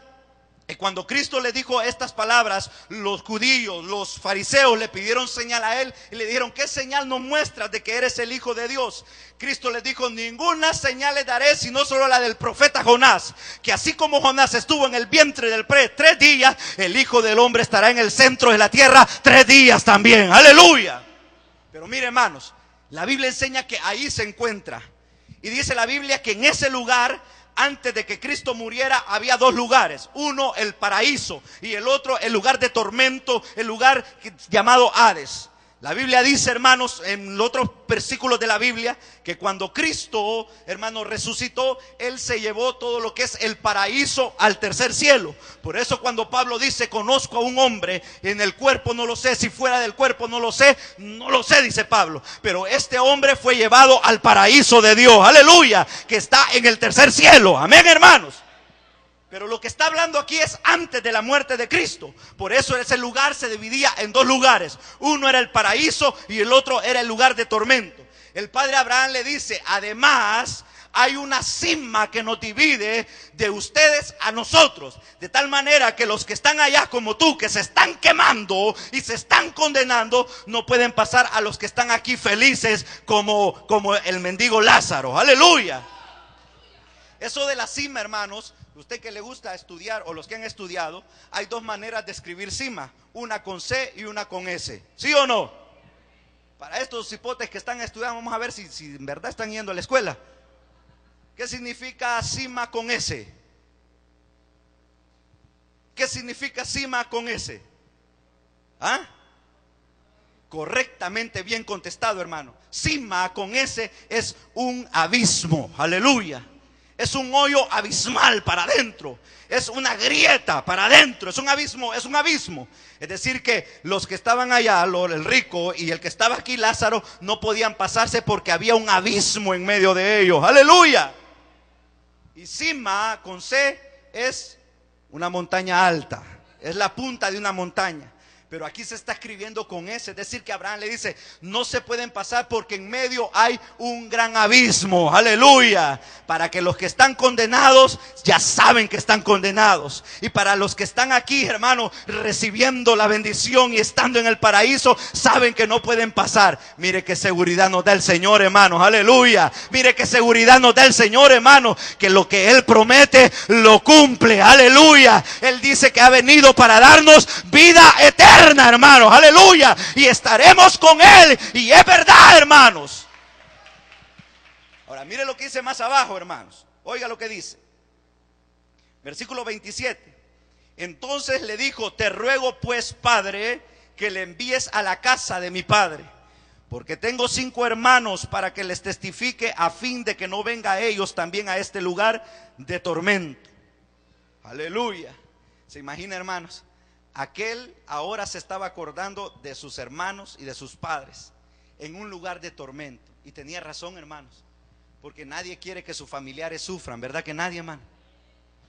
que cuando Cristo le dijo estas palabras, los judíos, los fariseos le pidieron señal a él y le dijeron, ¿qué señal nos muestras de que eres el Hijo de Dios? Cristo les dijo, ninguna señal les daré sino solo la del profeta Jonás, que así como Jonás estuvo en el vientre del pez 3 días, el Hijo del Hombre estará en el centro de la tierra 3 días también, aleluya. Pero mire, hermanos, la Biblia enseña que ahí se encuentra, y dice la Biblia que en ese lugar, antes de que Cristo muriera, había 2 lugares. Uno, el paraíso, y el otro, el lugar de tormento, el lugar llamado Hades. La Biblia dice, hermanos, en otros versículos de la Biblia, que cuando Cristo, hermanos, resucitó, Él se llevó todo lo que es el paraíso al tercer cielo. Por eso cuando Pablo dice, conozco a un hombre, en el cuerpo no lo sé, si fuera del cuerpo no lo sé, dice Pablo. Pero este hombre fue llevado al paraíso de Dios, aleluya, que está en el tercer cielo, amén, hermanos. Pero lo que está hablando aquí es antes de la muerte de Cristo. Por eso ese lugar se dividía en dos lugares. Uno era el paraíso y el otro era el lugar de tormento. El padre Abraham le dice, además hay una cisma que nos divide de ustedes a nosotros. De tal manera que los que están allá como tú, que se están quemando y se están condenando, no pueden pasar a los que están aquí felices como el mendigo Lázaro. Aleluya. Eso de la cima, hermanos, usted que le gusta estudiar o los que han estudiado, hay dos maneras de escribir cima, una con C y una con S, ¿sí o no? Para estos hipotes que están estudiando, vamos a ver si en verdad están yendo a la escuela. ¿Qué significa cima con S? ¿Qué significa cima con S? ¿Ah? Correctamente bien contestado, hermano. Cima con S es un abismo, aleluya. Es un hoyo abismal para adentro. Es una grieta para adentro. Es un abismo, es un abismo. Es decir que los que estaban allá, el rico y el que estaba aquí, Lázaro, no podían pasarse porque había un abismo en medio de ellos. Aleluya. Y cima con C es una montaña alta. Es la punta de una montaña. Pero aquí se está escribiendo con S, es decir que Abraham le dice, no se pueden pasar porque en medio hay un gran abismo, aleluya, para que los que están condenados ya saben que están condenados, y para los que están aquí, hermano, recibiendo la bendición y estando en el paraíso, saben que no pueden pasar. Mire qué seguridad nos da el Señor, hermanos, aleluya, mire qué seguridad nos da el Señor, hermano, que lo que Él promete lo cumple, aleluya. Él dice que ha venido para darnos vida eterna, hermanos, aleluya, y estaremos con Él, y es verdad, hermanos. Ahora mire lo que dice más abajo, hermanos, oiga lo que dice, versículo 27. Entonces le dijo, te ruego pues, Padre, que le envíes a la casa de mi padre, porque tengo 5 hermanos, para que les testifique, a fin de que no venga a ellos también a este lugar de tormento. Aleluya. ¿Se imagina, hermanos? Aquel ahora se estaba acordando de sus hermanos y de sus padres en un lugar de tormento. Y tenía razón, hermanos, porque nadie quiere que sus familiares sufran, ¿verdad que nadie, hermano?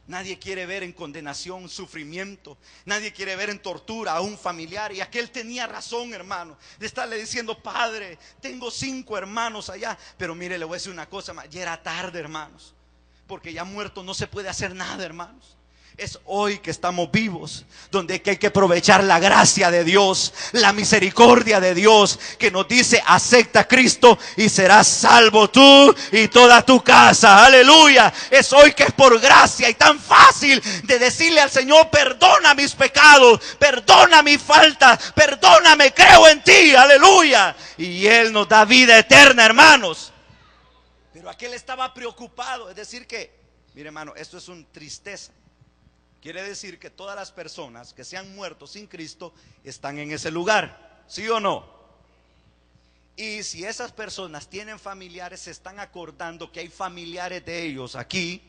Nadie quiere ver en condenación, sufrimiento. Nadie quiere ver en tortura a un familiar. Y aquel tenía razón, hermano, de estarle diciendo, Padre, tengo 5 hermanos allá. Pero mire, le voy a decir una cosa, ya era tarde, hermanos, porque ya muerto no se puede hacer nada, hermanos. Es hoy que estamos vivos, donde hay que aprovechar la gracia de Dios, la misericordia de Dios, que nos dice, acepta a Cristo y serás salvo tú y toda tu casa, aleluya. Es hoy que es por gracia y tan fácil de decirle al Señor, perdona mis pecados, perdona mis faltas, perdóname, creo en ti, aleluya. Y Él nos da vida eterna, hermanos. Pero aquel estaba preocupado, es decir que, mire, hermano, esto es una tristeza. Quiere decir que todas las personas que se han muerto sin Cristo están en ese lugar, ¿sí o no? Y si esas personas tienen familiares, se están acordando que hay familiares de ellos aquí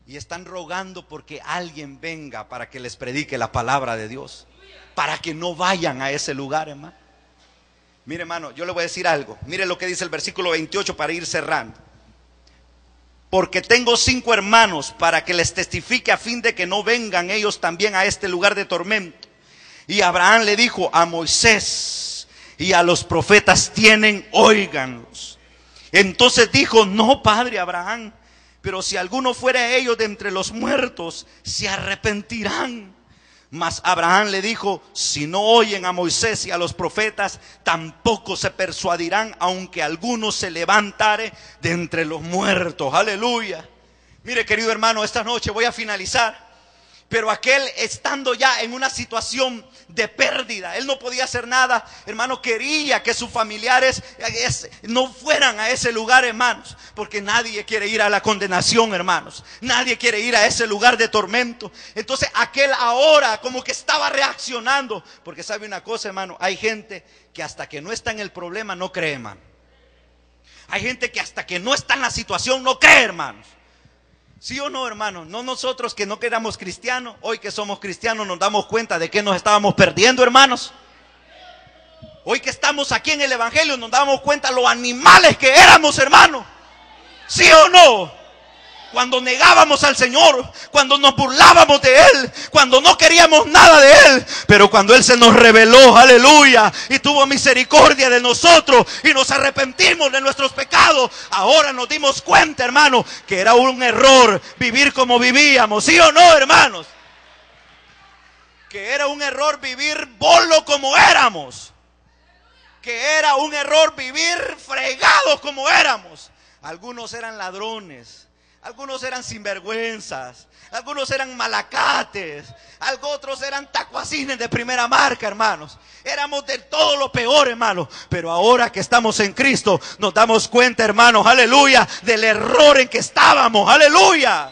y están rogando porque alguien venga para que les predique la palabra de Dios, para que no vayan a ese lugar, hermano. Mire, hermano, yo le voy a decir algo. Mire lo que dice el versículo 28 para ir cerrando. Porque tengo 5 hermanos, para que les testifique, a fin de que no vengan ellos también a este lugar de tormento. Y Abraham le dijo, a Moisés y a los profetas tienen, óiganlos. Entonces dijo, no, padre Abraham, pero si alguno fuera a ellos de entre los muertos, se arrepentirán. Mas Abraham le dijo, si no oyen a Moisés y a los profetas, tampoco se persuadirán, aunque alguno se levantare de entre los muertos. Aleluya. Mire, querido hermano, esta noche voy a finalizar. Pero aquel, estando ya en una situación de pérdida, él no podía hacer nada, hermano. Quería que sus familiares no fueran a ese lugar, hermanos, porque nadie quiere ir a la condenación, hermanos. Nadie quiere ir a ese lugar de tormento. Entonces aquel ahora como que estaba reaccionando, porque sabe una cosa, hermano, hay gente que hasta que no está en el problema no cree, hermano. Hay gente que hasta que no está en la situación no cree, hermanos. ¿Sí o no, hermano? No nosotros que no éramos cristianos, hoy que somos cristianos nos damos cuenta de que nos estábamos perdiendo, hermanos. Hoy que estamos aquí en el evangelio nos damos cuenta los animales que éramos, hermanos. ¿Sí o no? Cuando negábamos al Señor, cuando nos burlábamos de Él, cuando no queríamos nada de Él, pero cuando Él se nos reveló, aleluya, y tuvo misericordia de nosotros y nos arrepentimos de nuestros pecados, ahora nos dimos cuenta, hermano, que era un error vivir como vivíamos. ¿Sí o no, hermanos? Que era un error vivir bolo como éramos, que era un error vivir fregados como éramos. Algunos eran ladrones, algunos eran sinvergüenzas, algunos eran malacates, otros eran tacuacines de primera marca, hermanos. Éramos de todo lo peor, hermanos. Pero ahora que estamos en Cristo, nos damos cuenta, hermanos, aleluya, del error en que estábamos, aleluya.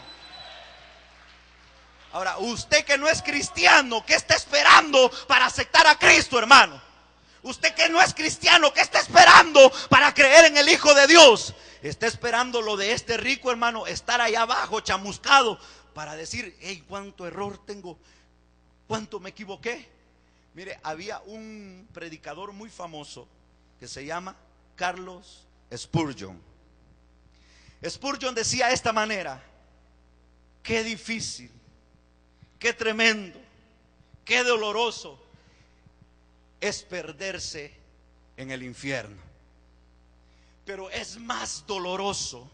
Ahora, usted que no es cristiano, ¿qué está esperando para aceptar a Cristo, hermano? Usted que no es cristiano, ¿qué está esperando para creer en el Hijo de Dios? Está esperando lo de este rico, hermano, estar allá abajo chamuscado para decir, hey, cuánto error tengo, cuánto me equivoqué. Mire, había un predicador muy famoso que se llama Carlos Spurgeon. Spurgeon decía de esta manera: qué difícil, qué tremendo, qué doloroso es perderse en el infierno. Pero es más doloroso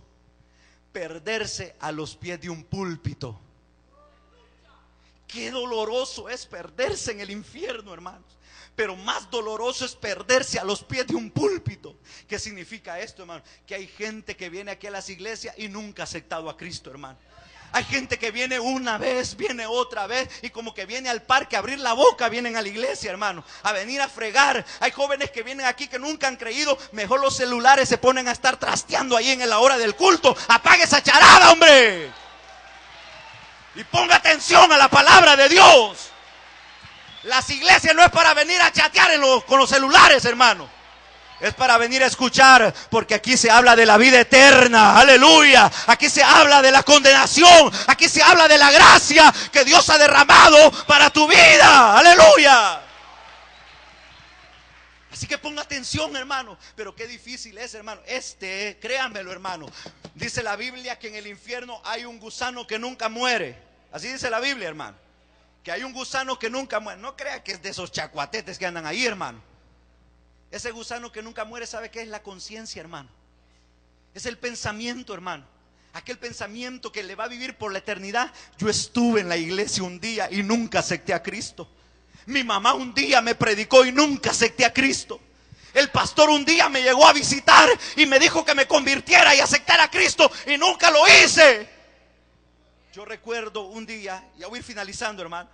perderse a los pies de un púlpito. Qué doloroso es perderse en el infierno, hermanos. Pero más doloroso es perderse a los pies de un púlpito. ¿Qué significa esto, hermano? Que hay gente que viene aquí a las iglesias y nunca ha aceptado a Cristo, hermano. Hay gente que viene una vez, viene otra vez, y como que viene al parque a abrir la boca, vienen a la iglesia, hermano, a venir a fregar. Hay jóvenes que vienen aquí que nunca han creído, mejor los celulares se ponen a estar trasteando ahí en la hora del culto. Apague esa charada, hombre, y ponga atención a la palabra de Dios. Las iglesias no es para venir a chatear con los celulares, hermano. Es para venir a escuchar, porque aquí se habla de la vida eterna, aleluya. Aquí se habla de la condenación, aquí se habla de la gracia que Dios ha derramado para tu vida, aleluya. Así que ponga atención, hermano. Pero qué difícil es, hermano. Créanmelo, hermano. Dice la Biblia que en el infierno hay un gusano que nunca muere. Así dice la Biblia, hermano. Que hay un gusano que nunca muere. No crea que es de esos chacuatetes que andan ahí, hermano. Ese gusano que nunca muere, ¿sabe qué es? La conciencia, hermano. Es el pensamiento, hermano. Aquel pensamiento que le va a vivir por la eternidad. Yo estuve en la iglesia un día y nunca acepté a Cristo. Mi mamá un día me predicó y nunca acepté a Cristo. El pastor un día me llegó a visitar y me dijo que me convirtiera y aceptara a Cristo y nunca lo hice. Yo recuerdo un día, ya voy a ir finalizando, hermano.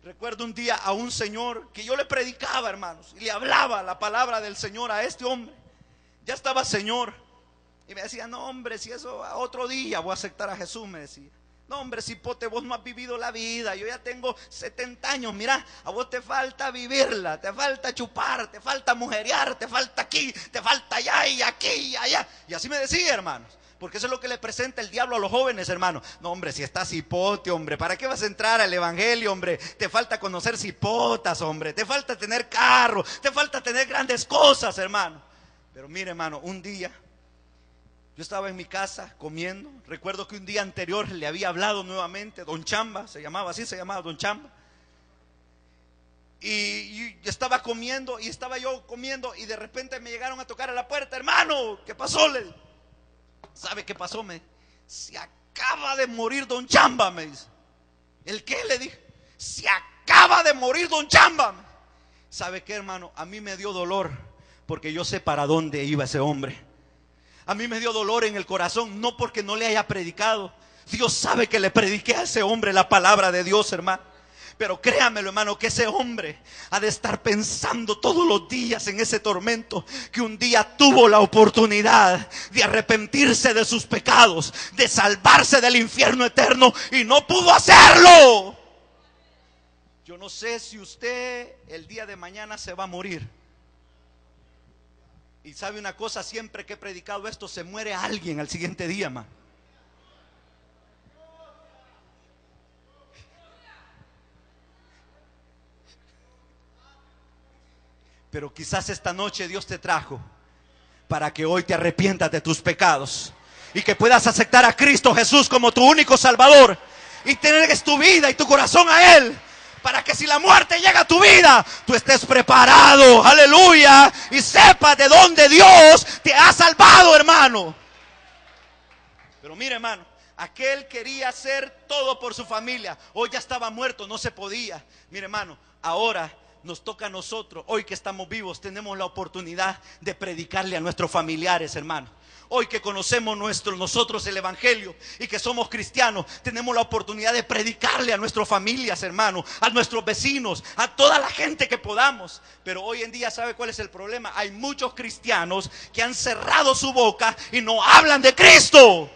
Recuerdo un día a un señor que yo le predicaba, hermanos, y le hablaba la palabra del Señor a este hombre. Ya estaba señor. Y me decía, no, hombre, si eso a otro día voy a aceptar a Jesús, me decía. No, hombre, cipote, vos no has vivido la vida. Yo ya tengo 70 años, mira, a vos te falta vivirla, te falta chupar, te falta mujerear, te falta aquí, te falta allá y aquí y allá. Y así me decía, hermanos. Porque eso es lo que le presenta el diablo a los jóvenes, hermano. No, hombre, si estás cipote, hombre, ¿para qué vas a entrar al evangelio, hombre? Te falta conocer cipotas, hombre. Te falta tener carro, te falta tener grandes cosas, hermano. Pero mire, hermano, un día yo estaba en mi casa comiendo. Recuerdo que un día anterior le había hablado nuevamente Don Chamba, se llamaba Don Chamba. Y estaba comiendo y estaba yo comiendo y de repente me llegaron a tocar a la puerta. Hermano, ¿qué pasó? ¿Sabe qué pasó? Se acaba de morir Don Chamba, me dice. ¿El qué? Le dije. Se acaba de morir Don Chamba. ¿Sabe qué, hermano? A mí me dio dolor porque yo sé para dónde iba ese hombre. A mí me dio dolor en el corazón, no porque no le haya predicado, Dios sabe que le prediqué a ese hombre la palabra de Dios, hermano. Pero créamelo, hermano, que ese hombre ha de estar pensando todos los días en ese tormento, que un día tuvo la oportunidad de arrepentirse de sus pecados, de salvarse del infierno eterno y no pudo hacerlo. Yo no sé si usted el día de mañana se va a morir. Y sabe una cosa, siempre que he predicado esto, se muere alguien al siguiente día, man. Pero quizás esta noche Dios te trajo para que hoy te arrepientas de tus pecados y que puedas aceptar a Cristo Jesús como tu único Salvador y tener tu vida y tu corazón a Él, para que si la muerte llega a tu vida, tú estés preparado, aleluya, y sepas de dónde Dios te ha salvado, hermano. Pero mire, hermano, aquel quería hacer todo por su familia, hoy ya estaba muerto, no se podía. Mire, hermano, ahora nos toca a nosotros, hoy que estamos vivos, tenemos la oportunidad de predicarle a nuestros familiares, hermano. Hoy que conocemos nosotros el evangelio y que somos cristianos, tenemos la oportunidad de predicarle a nuestras familias, hermano, a nuestros vecinos, a toda la gente que podamos. Pero hoy en día, ¿sabe cuál es el problema? Hay muchos cristianos que han cerrado su boca y no hablan de Cristo.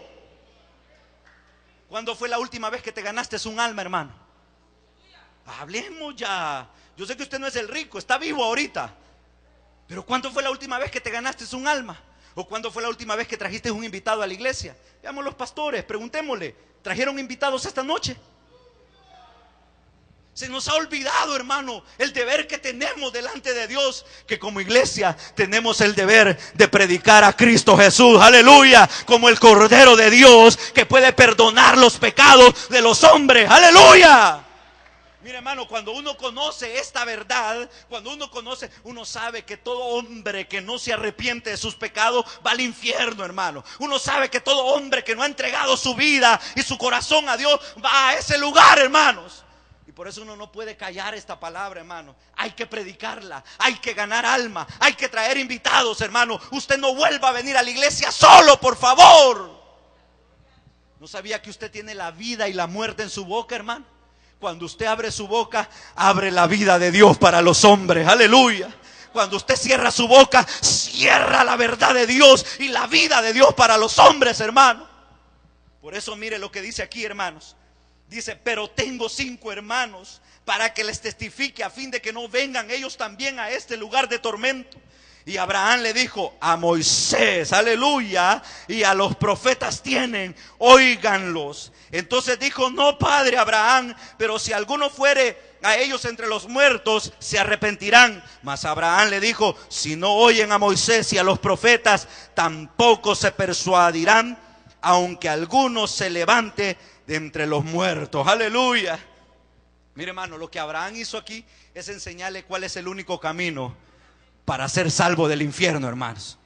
¿Cuándo fue la última vez que te ganaste un alma, hermano? Hablemos ya. Yo sé que usted no es el rico, está vivo ahorita. Pero ¿cuándo fue la última vez que te ganaste un alma? ¿O cuándo fue la última vez que trajiste un invitado a la iglesia? Veamos los pastores, preguntémosle, ¿trajeron invitados esta noche? Se nos ha olvidado, hermano, el deber que tenemos delante de Dios, que como iglesia tenemos el deber de predicar a Cristo Jesús, aleluya, como el Cordero de Dios que puede perdonar los pecados de los hombres, aleluya. Mira, hermano, cuando uno conoce esta verdad, uno sabe que todo hombre que no se arrepiente de sus pecados va al infierno, hermano. Uno sabe que todo hombre que no ha entregado su vida y su corazón a Dios va a ese lugar, hermanos. Y por eso uno no puede callar esta palabra, hermano. Hay que predicarla, hay que ganar alma, hay que traer invitados, hermano. Usted no vuelva a venir a la iglesia solo, por favor. ¿No sabía que usted tiene la vida y la muerte en su boca, hermano? Cuando usted abre su boca, abre la vida de Dios para los hombres, aleluya. Cuando usted cierra su boca, cierra la verdad de Dios y la vida de Dios para los hombres, hermano. Por eso mire lo que dice aquí, hermanos. Dice, pero tengo 5 hermanos para que les testifique a fin de que no vengan ellos también a este lugar de tormento. Y Abraham le dijo a Moisés, aleluya, y a los profetas tienen, óiganlos. Entonces dijo, no, padre Abraham, pero si alguno fuere a ellos entre los muertos, se arrepentirán. Mas Abraham le dijo, si no oyen a Moisés y a los profetas, tampoco se persuadirán, aunque alguno se levante de entre los muertos. Aleluya. Mire, hermano, lo que Abraham hizo aquí es enseñarle cuál es el único camino para ser salvo del infierno, hermanos.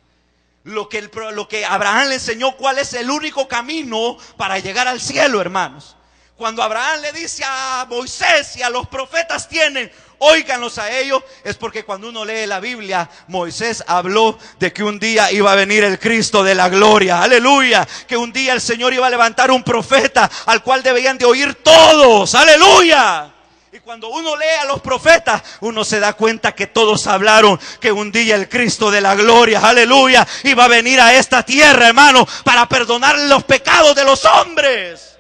Lo que Abraham le enseñó cuál es el único camino para llegar al cielo, hermanos. Cuando Abraham le dice a Moisés y a los profetas tienen, óiganlos a ellos, es porque cuando uno lee la Biblia, Moisés habló de que un día iba a venir el Cristo de la gloria, aleluya, que un día el Señor iba a levantar un profeta al cual debían de oír todos, aleluya. Y cuando uno lee a los profetas, uno se da cuenta que todos hablaron que un día el Cristo de la gloria, aleluya, iba a venir a esta tierra, hermano, para perdonar los pecados de los hombres.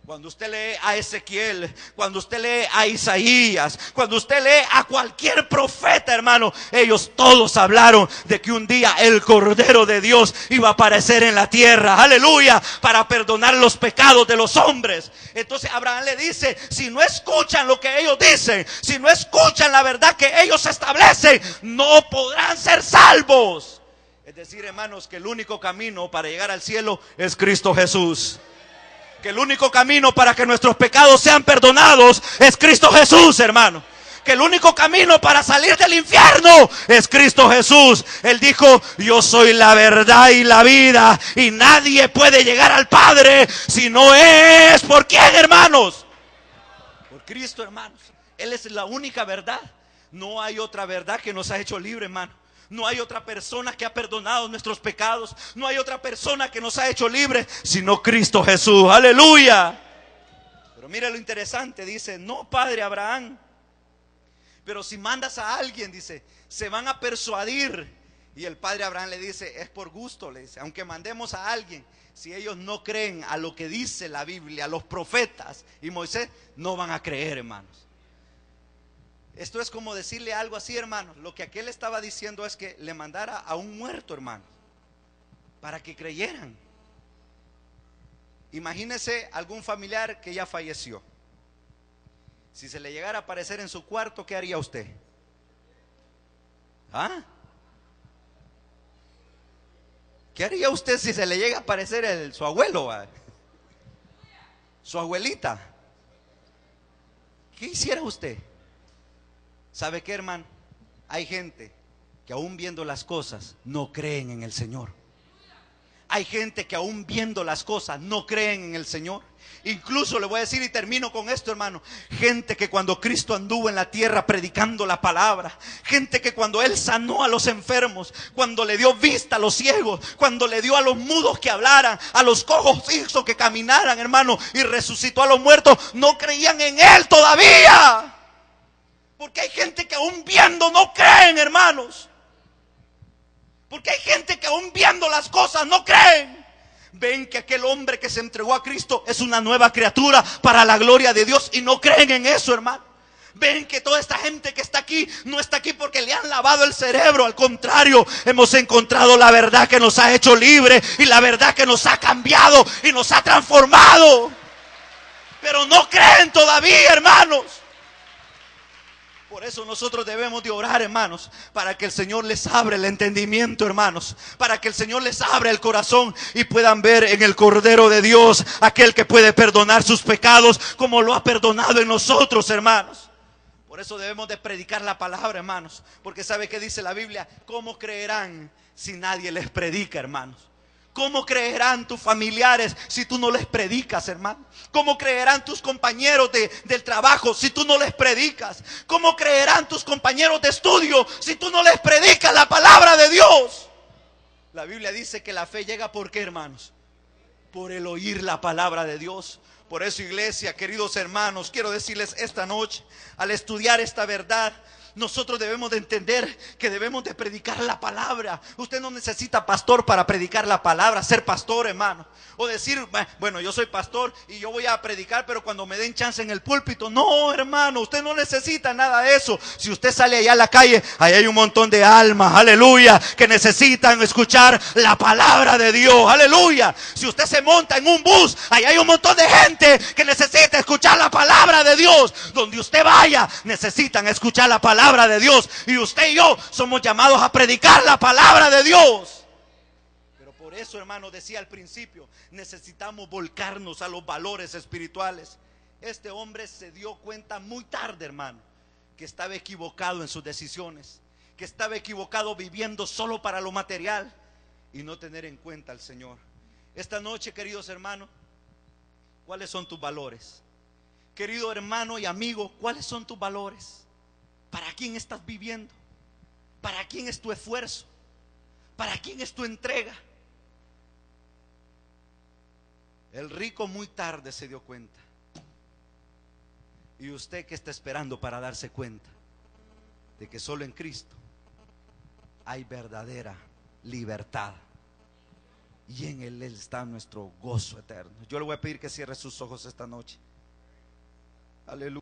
Cuando usted lee a Ezequiel, cuando usted lee a Isaías, cuando usted lee a cualquier profeta, hermano, ellos todos hablaron de que un día el Cordero de Dios iba a aparecer en la tierra, aleluya, para perdonar los pecados de los hombres. Entonces Abraham le dice, si no escuchan lo que ellos dicen, si no escuchan la verdad que ellos establecen, no podrán ser salvos. Es decir, hermanos, que el único camino para llegar al cielo es Cristo Jesús. Que el único camino para que nuestros pecados sean perdonados es Cristo Jesús, hermano. Que el único camino para salir del infierno es Cristo Jesús. Él dijo, yo soy la verdad y la vida, y nadie puede llegar al Padre si no es por quién, hermanos. Por Cristo, hermanos. Él es la única verdad. No hay otra verdad que nos ha hecho libre, hermano. No hay otra persona que ha perdonado nuestros pecados. No hay otra persona que nos ha hecho libres sino Cristo Jesús. Aleluya. Pero mira lo interesante, dice: no, padre Abraham, pero si mandas a alguien, dice, se van a persuadir. Y el padre Abraham le dice: es por gusto, le dice, aunque mandemos a alguien, si ellos no creen a lo que dice la Biblia, a los profetas y Moisés, no van a creer, hermanos. Esto es como decirle algo así, hermanos. Lo que aquel estaba diciendo es que le mandara a un muerto, hermanos, para que creyeran. Imagínese algún familiar que ya falleció. Si se le llegara a aparecer en su cuarto, ¿qué haría usted? ¿Ah? ¿Qué haría usted si se le llega a aparecer su abuelo, su abuelita? ¿Qué hiciera usted? ¿Sabe qué, hermano? Hay gente que aún viendo las cosas no creen en el Señor. Hay gente que aún viendo las cosas no creen en el Señor. Incluso le voy a decir, y termino con esto, hermano, gente que cuando Cristo anduvo en la tierra predicando la palabra, gente que cuando Él sanó a los enfermos, cuando le dio vista a los ciegos, cuando le dio a los mudos que hablaran, a los cojos hizo que caminaran, hermano, y resucitó a los muertos, no creían en Él todavía. Porque hay gente que aún viendo no creen, hermanos. Porque hay gente que aún viendo las cosas no creen. Ven que aquel hombre que se entregó a Cristo es una nueva criatura para la gloria de Dios y no creen en eso, hermano. Ven que toda esta gente que está aquí no está aquí porque le han lavado el cerebro. Al contrario, hemos encontrado la verdad que nos ha hecho libres y la verdad que nos ha cambiado y nos ha transformado. Pero no creen todavía, hermanos. Por eso nosotros debemos de orar, hermanos, para que el Señor les abra el entendimiento, hermanos, para que el Señor les abra el corazón y puedan ver en el Cordero de Dios aquel que puede perdonar sus pecados como lo ha perdonado en nosotros, hermanos. Por eso debemos de predicar la palabra, hermanos, porque ¿sabe qué dice la Biblia? ¿Cómo creerán si nadie les predica, hermanos? ¿Cómo creerán tus familiares si tú no les predicas, hermano? ¿Cómo creerán tus compañeros del trabajo si tú no les predicas? ¿Cómo creerán tus compañeros de estudio si tú no les predicas la palabra de Dios? La Biblia dice que la fe llega ¿por qué, hermanos? Por el oír la palabra de Dios. Por eso, iglesia, queridos hermanos, quiero decirles esta noche, al estudiar esta verdad, nosotros debemos de entender que debemos de predicar la palabra. Usted no necesita pastor para predicar la palabra, ser pastor, hermano. O decir, bueno, yo soy pastor y yo voy a predicar, pero cuando me den chance en el púlpito. No, hermano, usted no necesita nada de eso. Si usted sale allá a la calle, ahí hay un montón de almas, aleluya, que necesitan escuchar la palabra de Dios, aleluya. Si usted se monta en un bus, ahí hay un montón de gente que necesita escuchar la palabra de Dios. Donde usted vaya, necesitan escuchar la palabra de Dios. Y usted y yo somos llamados a predicar la palabra de Dios. Pero por eso, hermano, decía al principio, necesitamos volcarnos a los valores espirituales. Este hombre se dio cuenta muy tarde, hermano, que estaba equivocado en sus decisiones, que estaba equivocado viviendo solo para lo material y no tener en cuenta al Señor. Esta noche, queridos hermanos, ¿cuáles son tus valores? Querido hermano y amigo, ¿cuáles son tus valores? ¿Para quién estás viviendo? ¿Para quién es tu esfuerzo? ¿Para quién es tu entrega? El rico muy tarde se dio cuenta. ¿Y usted qué está esperando para darse cuenta? De que solo en Cristo hay verdadera libertad. Y en Él está nuestro gozo eterno. Yo le voy a pedir que cierre sus ojos esta noche. Aleluya.